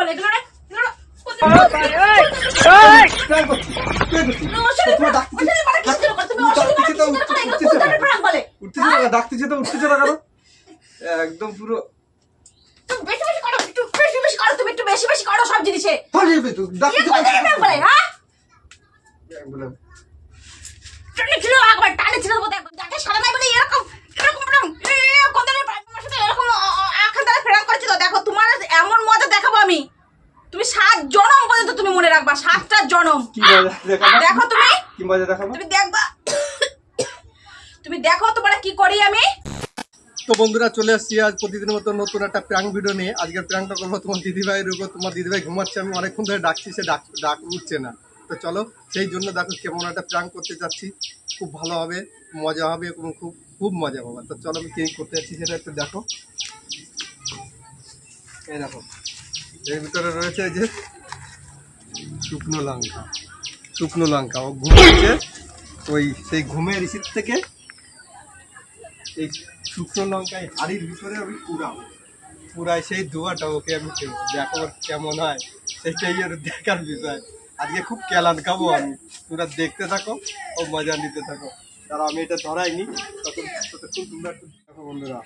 বলে এগুলো একদম পুরো তুমি একটু বেশি বেশি করো সব জিনিসে টানে ছিল সারা নাই বলে এরকম দেখো তোমার এমন মজা দেখাবো আমি, তুমি 7 জনম পর্যন্ত তুমি মনে রাখবা, 7টা জনম। দেখো তুমি দেখো তোমার কি করি আমি। তো বন্ধুরা চলে আসছি আজ প্রতিদিনের মতো নতুন একটা প্র্যাঙ্ক ভিডিও নিয়ে। আজকের প্র্যাঙ্কটা করবো তোমার দিদিভাইয়ের উপর। তোমার দিদিভাই ঘুমাচ্ছে, আমি অনেকক্ষণ ধরে ডাকছি, সে ডাক উঠছে না। তো চলো সেই জন্য দেখো কেমন একটা প্র্যাঙ্ক করতে যাচ্ছি, খুব ভালো হবে, মজা হবে এবং খুব মজা পাবে। তো চলো আমি কী করতে যাচ্ছি সেটা একটু দেখো। এই দেখো এর ভিতরে রয়েছে যে শুকনো লঙ্কা। ও ঘুমাচ্ছে, ওই সেই ঘুমের রিসিভ থেকে এই শুকনো লঙ্কায় হাড়ির ভিতরে আমি পুরাই সেই ধোঁয়াটা ওকে আমি দেখো কেমন হয়, সেটাই আর দেখার বিষয়। আজকে খুব ক্যালান খাবো আমি, তোমরা দেখতে থাকো ও মজা নিতে থাকো। কারণ আমি এটা ধরাইনি ততক্ষণ তোমরা একটু দেখো। বন্ধুরা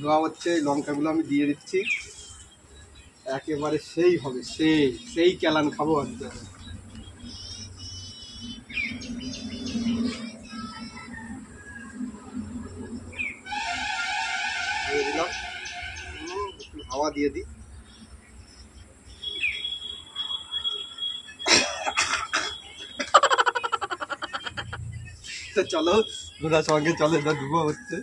ধোঁয়া হচ্ছে, লঙ্কাগুলো আমি দিয়ে দিচ্ছি, একেবারে সেই হবে, সেই ক্যালান খাবো আজকে। দিয়ে দিলাম, একটু হাওয়া দিয়ে দিই। তো চলো ঘোড়ার সঙ্গে চলে না, ধুবো হচ্ছে।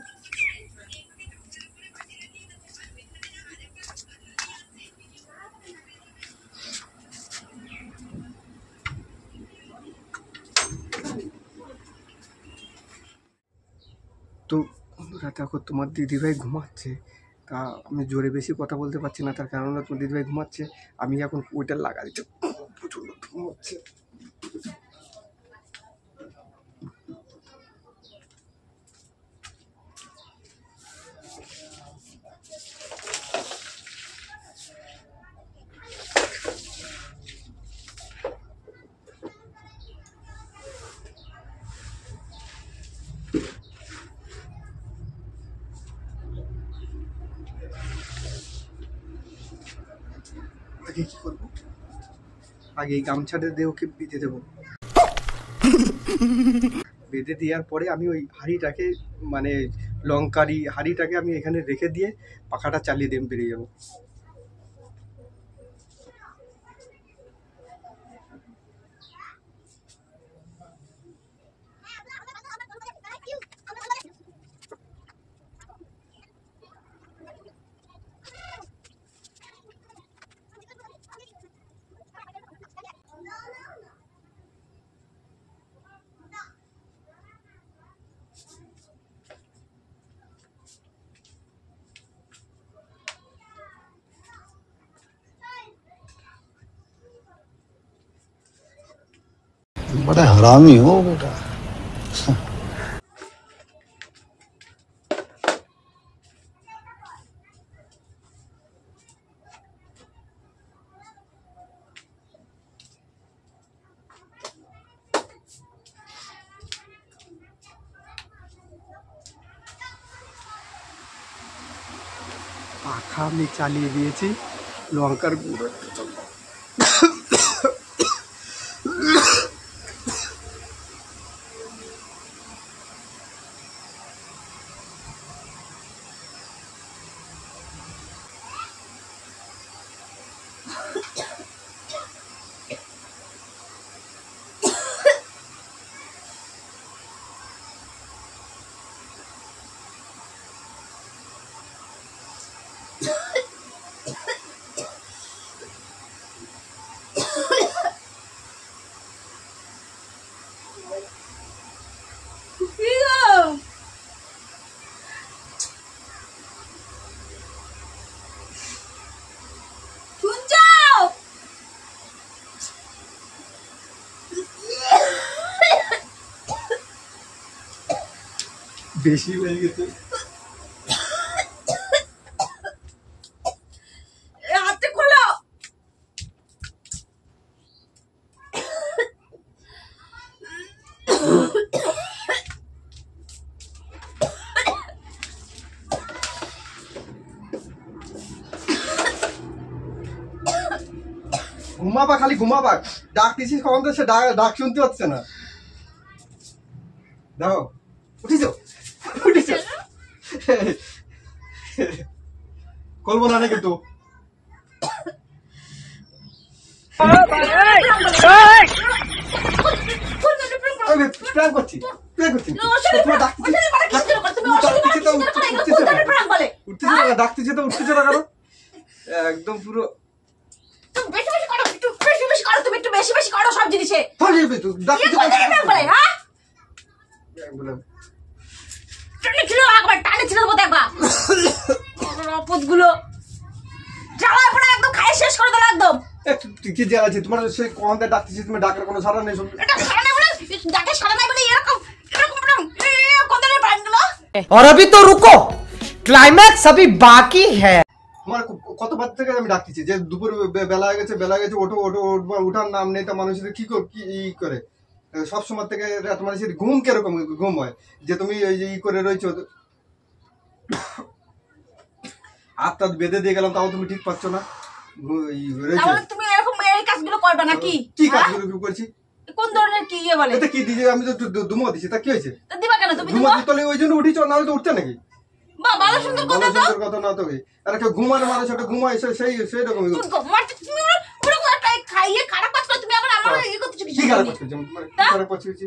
তো বন্ধুরা দেখো তোমার দিদিভাই ঘুমাচ্ছে, তা আমি জোরে বেশি কথা বলতে পারছি না, তার কারণ তোমার দিদিভাই ঘুমাচ্ছে। আমি এখন ওইটা লাগা দিচ্ছি, প্রচণ্ড ঘুমাচ্ছে। আগে কি করবো, আগে এই গামছাটা দিয়ে ওকে বেঁধে দেবো। বেঁধে দেওয়ার পরে আমি ওই হাঁড়িটাকে, মানে লঙ্কারি হাঁড়িটাকে আমি এখানে রেখে দিয়ে পাখাটা চালিয়ে দিয়ে বেরিয়ে যাবো। बड़ा हरामी हो बेटा। পাখা আমি চালিয়ে দিয়েছি, লঙ্কার গুঁড়ো বেশি হয়ে গেছে। হাতে খোলো, ঘুমাবা, খালি ঘুমাবা। ডাক দিছিস কখন তো সে ডাক শুনতে হচ্ছে না। দেখো উঠিস উঠিস করবো না কিন্তু প্ল্যান করছি ডাকতেছে তো উঠতেছে না কেন? একদম পুরো তুমি একটু বেশি বেশি করো সব জিনিসে। টানে ছিল একবার অপদগুলো জ্বালায় পড়ে একদম খাই শেষ করে দিল একদম। কি জ্বালা আছে তোমার? সেই কখন ডাকতেছি, তুমি ডাকার কোনো সারা নেই। ডাকে সারা নাই বলে এরকম और अभी तो रुको, क्लाइमैक्स अभी बाकी है। তোমার কতবার থেকে আমি ডাকতেছি যে দুপুর বেলা হয়ে গেছে, ওঠো ওঠো, উঠার নাম নেই। তো মানুষের কি করে সব সময় থেকে তোমার ঘুম কিরকম ঘুম হয় যে তুমি ওই যে ই করে রয়েছো, হাতটা বেঁধে দিয়ে গেলাম তাও তুমি ঠিক পাচ্ছ না। তুমি এরকম এই কাজগুলো করবে নাকি? কি কাজগুলো করছি? কোন ধরনের কি ইয়ে বলে? এটা কি দিছে? আমি তো দুমো দিছি, তা কি হয়েছে? দিবা কেন তুমি? দুমো দিতলে ওই জন্য উঠিছো, না হলে তো উঠতে নাকি? বাহ, ভালো সুন্দর কথা তো। সুন্দর কথা না তো। আর কেউ ঘুমানো মানুষ একটা ঘুমায় সেই রকম। তুমি ওরকম একটা খাইয়ে খারাপ কাজ করে তুমি আবার আমার ইয়ে করতেছো কি খারাপ কাজ করছি? খারাপ কাজ করছি?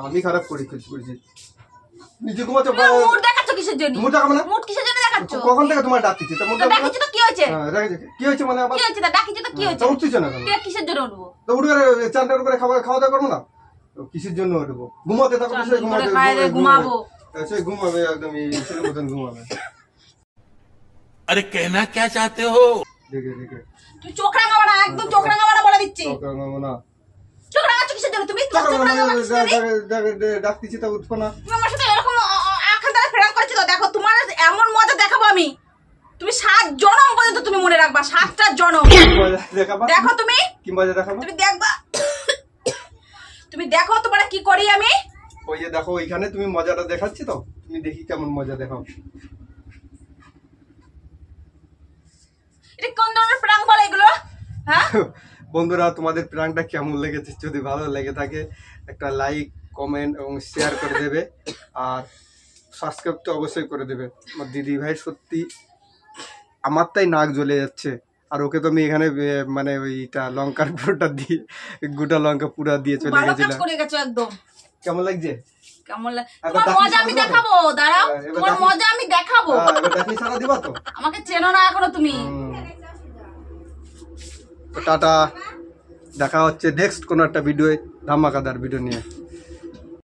আমি খারাপ করেছি? নিজে ঘুমাচ্ছ, মুড দেখাচ্ছ কিসের জন্য? মুড দেখাবো না। মুড কিসের জন্য দেখাচ্ছ? কখন থেকে তোমার ডাকতেছি? তা মুড ডাকিছো তো কি হয়েছে? কি হয়েছে মানে আবার কি হয়েছে? ডাকিছো তো কি হয়েছে? উঠতেছ না কেন? কে কিসের জন্য উঠবো? তো উঠে চানটা করে খাওয়া দাওয়া করবো না? কিসের জন্য উঠবো? ঘুমাতে থাকো, সে ঘুমাবো, সে ঘুমাবে একদম ছেলের মতন ঘুমাবে। अरे कहना क्या चाहते हो? দেখে তুমি চোখ রাঙাবো না, একদম চোখ রাঙাবো না বলে দিচ্ছি। না চোখ রাঙাচ্ছ কিসের জন্য তুমি? চোখ ডাকতেছি তা উঠবো না। তুমি আমার সাথে এরকম আখান দ্বারা ফেরান করছো তো। দেখো তোমার এমন মজা দেখাবো আমি, তুমি 7 জনম পর্যন্ত তুমি মনে রাখবা। 7টা জনম দেখো তুমি, কি মজা দেখাবো? তুমি দেখবা, তুমি দেখো তোমার কি করি আমি। ওই যে দেখো ওইখানে তুমি মজাটা দেখাচ্ছি তো, তুমি দেখি কেমন মজা দেখাও। এটা কোন ধরনের প্রাং বলে এগুলো? হ্যাঁ বন্ধুরা, তোমাদের প্রাংটা কেমন লেগেছে? যদি ভালো লেগে থাকে একটা লাইক, কমেন্ট এবং শেয়ার করে দেবে, আর সাবস্ক্রাইব তো অবশ্যই করে দেবে। আমার দিদি ভাই সত্যি আমার তাই নাক জ্বলে যাচ্ছে। আর ওকে তো আমি এখানে মানে ওইটা লঙ্কার পুরোটা দিয়ে, গোটা লঙ্কা পুরা দিয়ে চলে গেছিলাম। একদম কেমন লাগছে? কেমন লাগে? তোমার মজা আমি দেখাবো, দাঁড়াও, তোমার মজা আমি দেখাবো। এবার ডাকি সারা দিবা তো? আমাকে চেনো না এখনো তুমি। টাটা, দেখা হচ্ছে নেক্সট কোন একটা ভিডিও, ধামাকাদার ভিডিও নিয়ে।